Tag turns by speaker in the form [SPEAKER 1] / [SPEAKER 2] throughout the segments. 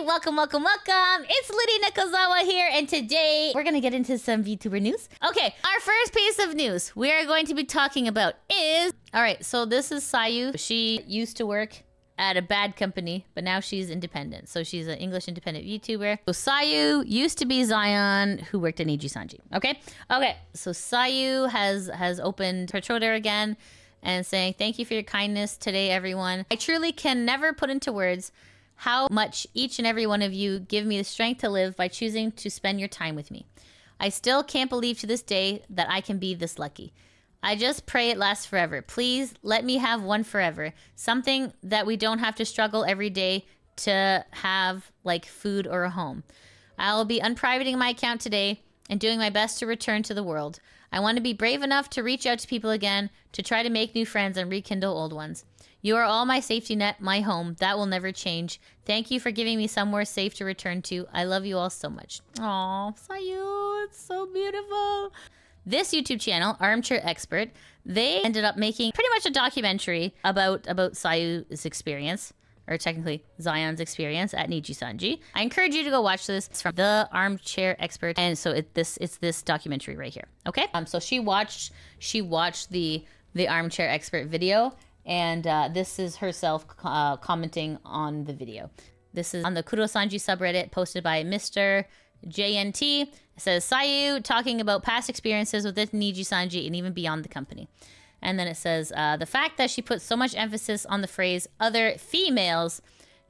[SPEAKER 1] welcome, welcome, welcome. It's LidiaNekozawa here, and today we're gonna get into some VTuber news. Okay, our first piece of news we are going to be talking about is... Alright, so this is Sayu. She used to work at a bad company, but now she's independent. So she's an English independent VTuber. So Sayu used to be Zaion, who worked at Nijisanji. Okay? Okay, so Sayu has opened her Twitter again and saying, thank you for your kindness today, everyone. I truly can never put into words how much each and every one of you give me the strength to live by choosing to spend your time with me. I still can't believe to this day that I can be this lucky. I just pray it lasts forever. Please let me have one forever. Something that we don't have to struggle every day to have, like food or a home. I'll be unprivating my account today and doing my best to return to the world. I want to be brave enough to reach out to people again, to try to make new friends and rekindle old ones. You are all my safety net, my home. That will never change. Thank you for giving me somewhere safe to return to. I love you all so much. Aw, Sayu, it's so beautiful. This YouTube channel, Armchair Expert, they ended up making pretty much a documentary about Sayu's experience, or technically Zaion's experience at Nijisanji. I encourage you to go watch this. It's from the Armchair Expert, and so it's this documentary right here. Okay, so she watched the Armchair Expert video, and this is herself commenting on the video. This is on the Kurosanji subreddit, posted by Mr. JNT. It says, Sayu talking about past experiences with Nijisanji and even beyond the company. And then it says, the fact that she puts so much emphasis on the phrase other females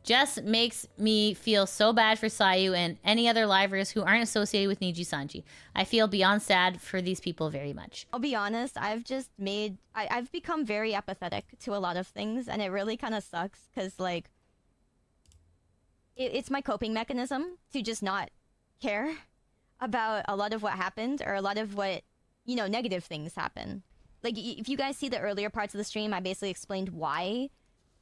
[SPEAKER 1] just makes me feel so bad for Sayu and any other livers who aren't associated with Nijisanji. I feel beyond sad for these people very much.
[SPEAKER 2] I'll be honest, I've become very apathetic to a lot of things, and it really kind of sucks because, like, it's my coping mechanism to just not care about a lot of what happened, or a lot of what, you know, negative things happen. Like, if you guys see the earlier parts of the stream, I basically explained why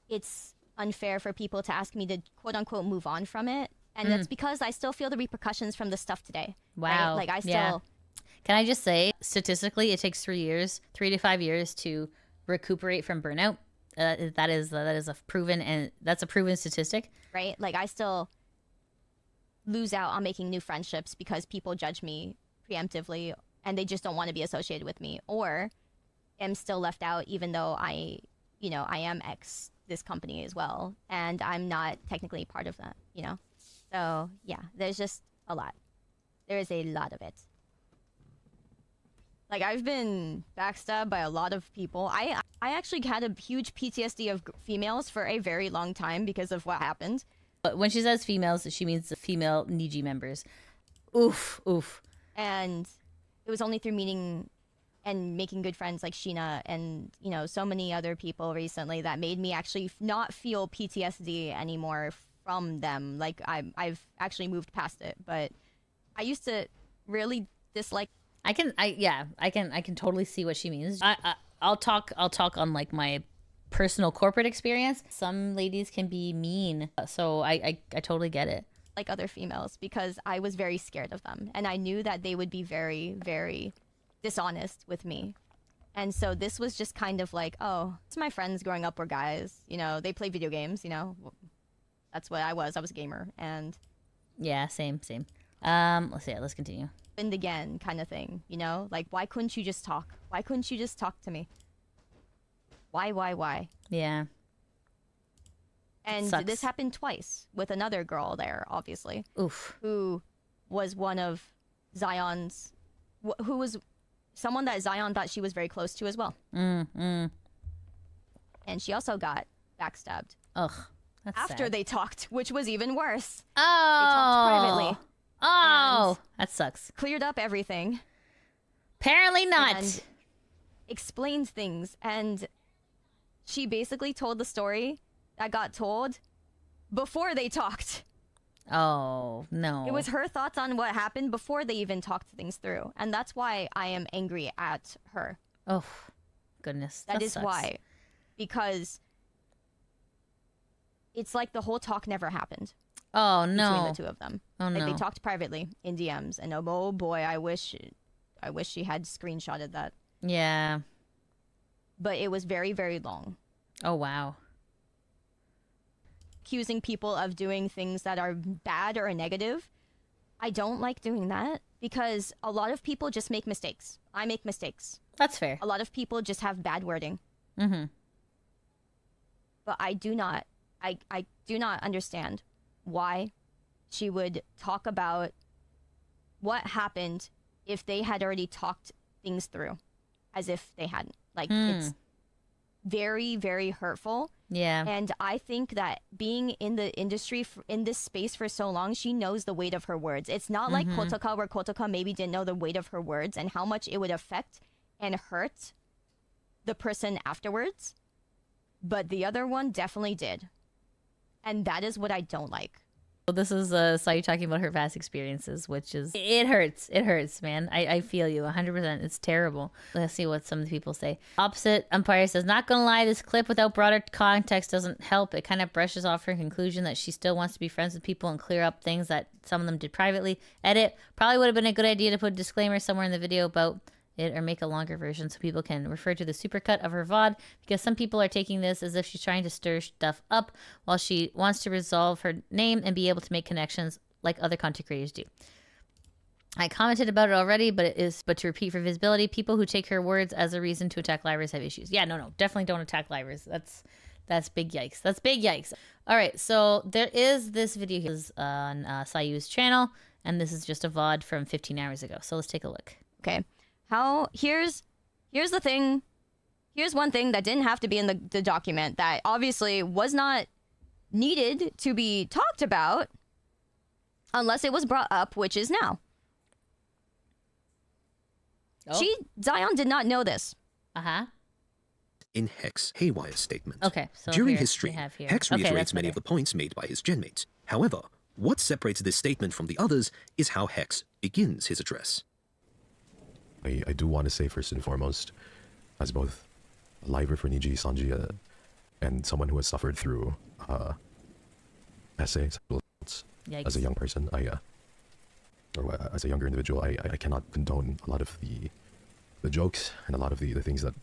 [SPEAKER 2] it's unfair for people to ask me to quote-unquote move on from it. And that's because I still feel the repercussions from the stuff today.
[SPEAKER 1] Wow.
[SPEAKER 2] Right? Like, I still...
[SPEAKER 1] Yeah. Can I just say, statistically, it takes 3 to 5 years to recuperate from burnout. That is a proven statistic. Right?
[SPEAKER 2] Like, I still lose out on making new friendships because people judge me preemptively and they just don't want to be associated with me, or am still left out even though I am ex this company as well, and I'm not technically part of that, you know? So yeah, there's just a lot. There is a lot of it. Like, I've been backstabbed by a lot of people. I actually had a huge PTSD of females for a very long time because of what happened.
[SPEAKER 1] But when she says females, she means the female Niji members. Oof, oof.
[SPEAKER 2] And it was only through meeting and making good friends like Sheena and, you know, so many other people recently that made me actually not feel PTSD anymore from them. Like, I've actually moved past it, but I used to really dislike...
[SPEAKER 1] I can totally see what she means. I'll talk on, like, my personal corporate experience. Some ladies can be mean, so I totally get it.
[SPEAKER 2] Like other females, because I was very scared of them, and I knew that they would be very, very dishonest with me. And so this was just kind of like, oh, it's my friends growing up were guys, you know, they play video games, you know. That's what I was a gamer. And
[SPEAKER 1] yeah, same. Let's continue.
[SPEAKER 2] And again, kind of thing, you know, like, why couldn't you just talk? Why couldn't you just talk to me? Why?
[SPEAKER 1] Yeah.
[SPEAKER 2] And this happened twice with another girl there, obviously.
[SPEAKER 1] Oof.
[SPEAKER 2] Who was one of Zaion's... Who was someone that Zaion thought she was very close to as well. And she also got backstabbed.
[SPEAKER 1] Ugh. That's
[SPEAKER 2] after
[SPEAKER 1] sad.
[SPEAKER 2] They talked, which was even worse.
[SPEAKER 1] Oh.
[SPEAKER 2] They talked privately.
[SPEAKER 1] Oh. That sucks.
[SPEAKER 2] Cleared up everything.
[SPEAKER 1] Apparently not.
[SPEAKER 2] And explained things, and... she basically told the story that got told before they talked.
[SPEAKER 1] Oh, no.
[SPEAKER 2] It was her thoughts on what happened before they even talked things through. And that's why I am angry at her.
[SPEAKER 1] Oh, goodness.
[SPEAKER 2] That is
[SPEAKER 1] sucks.
[SPEAKER 2] why. Because it's like the whole talk never happened.
[SPEAKER 1] Oh, no.
[SPEAKER 2] Between the two of them.
[SPEAKER 1] Oh,
[SPEAKER 2] like,
[SPEAKER 1] no.
[SPEAKER 2] they talked privately in DMs. And oh boy, I wish she had screenshotted that.
[SPEAKER 1] Yeah.
[SPEAKER 2] But it was very, very long.
[SPEAKER 1] Oh, wow.
[SPEAKER 2] accusing people of doing things that are bad or negative. I don't like doing that because a lot of people just make mistakes. I make mistakes.
[SPEAKER 1] That's fair.
[SPEAKER 2] A lot of people just have bad wording.
[SPEAKER 1] Mm-hmm.
[SPEAKER 2] But I do not understand why she would talk about what happened if they had already talked things through as if they hadn't. Like, it's very, very hurtful.
[SPEAKER 1] Yeah.
[SPEAKER 2] And I think that being in the industry, in this space for so long, she knows the weight of her words. It's not like Kotoka, where Kotoka maybe didn't know the weight of her words and how much it would affect and hurt the person afterwards. But the other one definitely did. And that is what I don't like.
[SPEAKER 1] So this is Sayu talking about her past experiences, which is, it hurts. It hurts, man. I feel you 100%. It's terrible. Let's see what some of the people say. Opposite umpire says, not gonna lie, this clip without broader context doesn't help. It kind of brushes off her conclusion that she still wants to be friends with people and clear up things that some of them did privately. Edit. Probably would have been a good idea to put a disclaimer somewhere in the video about it, or make a longer version so people can refer to the supercut of her VOD, because some people are taking this as if she's trying to stir stuff up while she wants to resolve her name and be able to make connections like other content creators do. I commented about it already, but to repeat for visibility, people who take her words as a reason to attack livers have issues. Yeah, no, definitely don't attack livers. That's big yikes. That's big yikes. All right, so there is this video here on Sayu's channel, and this is just a VOD from 15 hours ago. So let's take a look.
[SPEAKER 2] Okay. Here's the thing. Here's one thing that didn't have to be in the document that obviously was not needed to be talked about unless it was brought up, which is now.
[SPEAKER 1] Oh.
[SPEAKER 2] Zaion did not know this.
[SPEAKER 1] Uh-huh.
[SPEAKER 3] In Hex Haywire's statement.
[SPEAKER 1] Okay, so
[SPEAKER 3] during
[SPEAKER 1] here,
[SPEAKER 3] his stream,
[SPEAKER 1] here.
[SPEAKER 3] Hex reiterates many of the points made by his genmates. However, what separates this statement from the others is how Hex begins his address.
[SPEAKER 4] I do want to say first and foremost, as both a liver for Nijisanji and someone who has suffered through essays as a young person, or as a younger individual, I cannot condone a lot of the jokes and a lot of the things that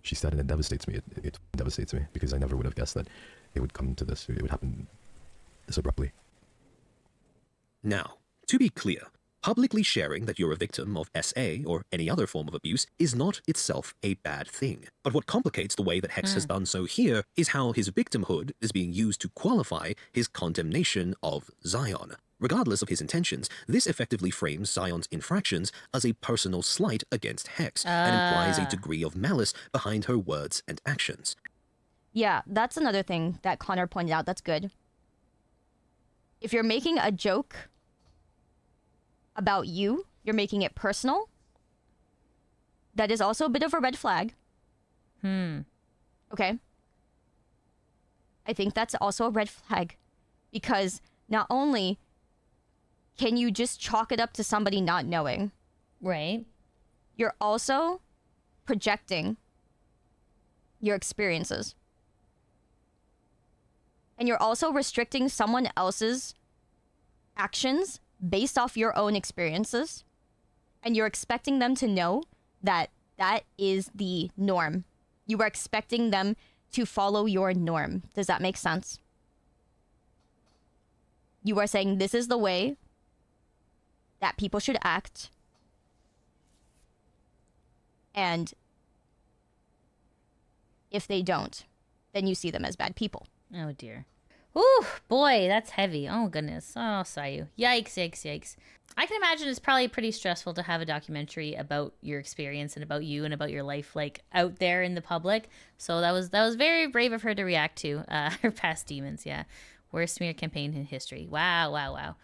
[SPEAKER 4] she said, and it devastates me. It devastates me because I never would have guessed that it would come to this. It would happen this abruptly.
[SPEAKER 3] Now, to be clear, publicly sharing that you're a victim of SA or any other form of abuse is not itself a bad thing. But what complicates the way that Hex has done so here is how his victimhood is being used to qualify his condemnation of Zaion. Regardless of his intentions, this effectively frames Zion's infractions as a personal slight against Hex and implies a degree of malice behind her words and actions.
[SPEAKER 2] Yeah, that's another thing that Connor pointed out. That's good. If you're making a joke about you, you're making it personal. That is also a bit of a red flag. Okay. I think that's also a red flag because not only can you just chalk it up to somebody not knowing,
[SPEAKER 1] Right.
[SPEAKER 2] you're also projecting your experiences. And you're also restricting someone else's actions based off your own experiences, and you're expecting them to know that that is the norm. You are expecting them to follow your norm. Does that make sense? You are saying this is the way that people should act, and if they don't, then you see them as bad people.
[SPEAKER 1] Oh dear. Ooh, boy, that's heavy. Oh goodness. Oh, Sayu. Yikes, yikes, yikes. I can imagine it's probably pretty stressful to have a documentary about your experience and about you and about your life, like, out there in the public. So that was very brave of her to react to her past demons. Yeah, worst smear campaign in history. Wow, wow,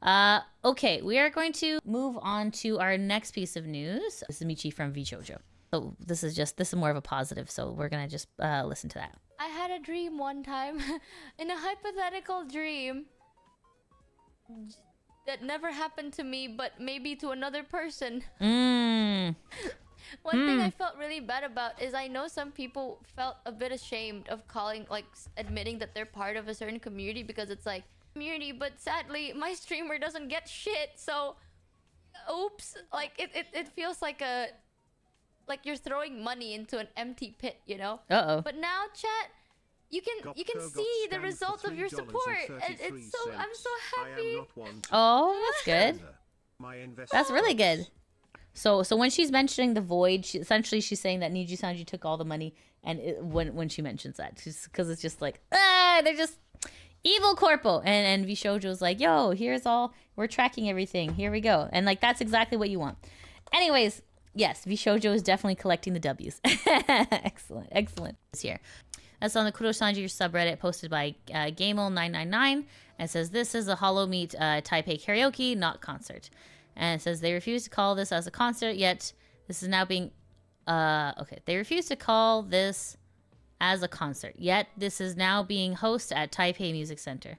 [SPEAKER 1] wow. Okay, we are going to move on to our next piece of news. This is Michi from VJojo. So this is more of a positive. So we're gonna just listen to that.
[SPEAKER 5] I had a dream one time, in a hypothetical dream that never happened to me, but maybe to another person. One thing I felt really bad about is I know some people felt a bit ashamed of admitting that they're part of a certain community because it's like, community, but sadly, my streamer doesn't get shit, so, oops. Like, it feels like you're throwing money into an empty pit, you know?
[SPEAKER 1] Uh-oh.
[SPEAKER 5] But now, chat, you can see the result of your support, and it's so I'm so happy.
[SPEAKER 1] Oh, that's good. That's really good. So when she's mentioning the void, essentially she's saying that Nijisanji took all the money, and when she mentions that, because it's just like, they're just evil corpo, and Vshoujo's like, yo, here's all, we're tracking everything, here we go, and like that's exactly what you want. Anyways, yes, Vshoujo is definitely collecting the W's. Excellent, excellent. It's here. That's on the Kurosanji subreddit, posted by Gamel999, and it says, this is a Hollow Meet Taipei karaoke, not concert. And it says, they refuse to call this as a concert, yet this is now being, okay, they refuse to call this as a concert, yet this is now being hosted at Taipei Music Center.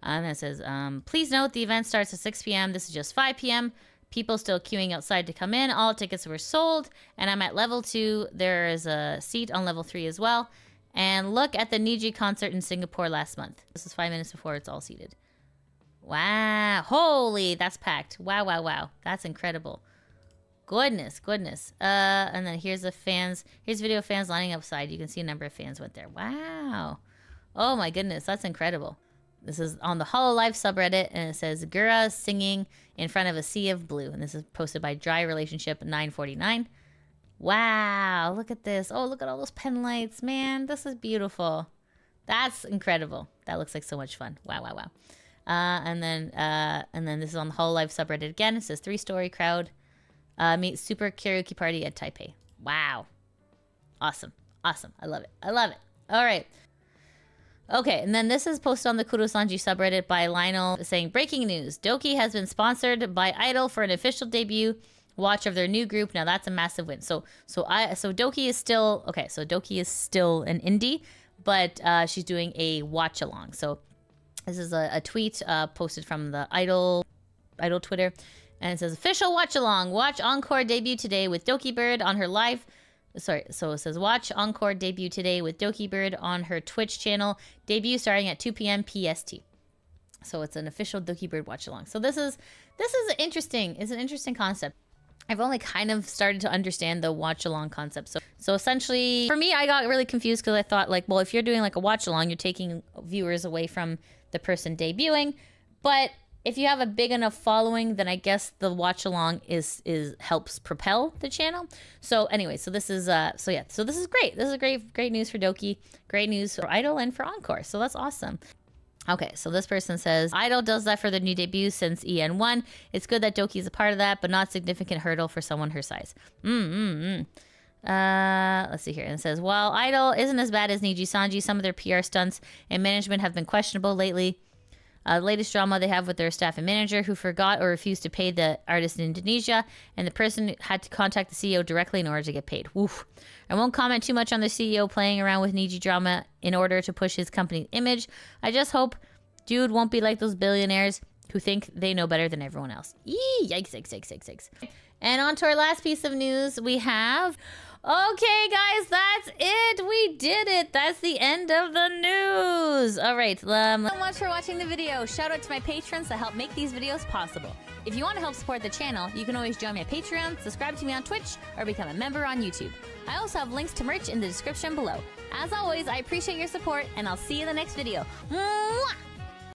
[SPEAKER 1] And it says, please note the event starts at 6 p.m. This is just 5 p.m. People still queuing outside to come in. All tickets were sold, and I'm at level 2. There is a seat on level 3 as well. And look at the Niji concert in Singapore last month. This is 5 minutes before it's all seated. Wow. Holy, that's packed. Wow, wow, wow. That's incredible. Goodness, goodness. And then here's the fans. Here's video of fans lining up outside. You can see a number of fans went there. Wow. Oh my goodness, that's incredible. This is on the Hololive subreddit, and it says Gura singing in front of a sea of blue. And this is posted by Dry Relationship 949. Wow, look at this. Oh, look at all those pen lights, man. This is beautiful. That's incredible. That looks like so much fun. Wow, wow, wow. And then this is on the Hololive subreddit again. It says 3-story crowd meet super karaoke party at Taipei. Wow. Awesome. Awesome. I love it. I love it. All right. Okay, and then this is posted on the Kurosanji subreddit by Lionel saying, breaking news. Doki has been sponsored by Idol for an official debut watch of their new group. Now that's a massive win. So Doki is still, okay, so Doki is still an indie, but she's doing a watch along. So this is a tweet posted from the Idol Twitter, and it says, official watch along. Watch Encore debut today with Dokibird on her live. Sorry, so it says, watch Encore debut today with Dokibird on her Twitch channel. Debut starting at 2 p.m. PST. So it's an official Dokibird watch along. So this is interesting. It's an interesting concept. I've only kind of started to understand the watch along concept. So essentially, for me, I got really confused because I thought, like, well, if you're doing like a watch along, you're taking viewers away from the person debuting. But if you have a big enough following, then I guess the watch along helps propel the channel. So anyway, so this is so this is great. This is great news for Doki, great news for Idol and for Encore. So that's awesome. Okay, so this person says, Idol does that for their new debut since EN1. It's good that Doki is a part of that, but not significant hurdle for someone her size. Let's see here. And it says, while Idol isn't as bad as Nijisanji, some of their PR stunts and management have been questionable lately. The latest drama they have with their staff and manager who forgot or refused to pay the artist in Indonesia, and the person had to contact the CEO directly in order to get paid. Woof. I won't comment too much on the CEO playing around with Niji drama in order to push his company's image. I just hope dude won't be like those billionaires who think they know better than everyone else. Yikes, yikes, yikes, yikes, yikes. And on to our last piece of news, we have... Okay, guys, that's it. We did it. That's the end of the news. All right. Thanks so much for watching the video. Shout out to my patrons that help make these videos possible. If you want to help support the channel, you can always join my Patreon, subscribe to me on Twitch, or become a member on YouTube. I also have links to merch in the description below. As always, I appreciate your support, and I'll see you in the next video. Mwah!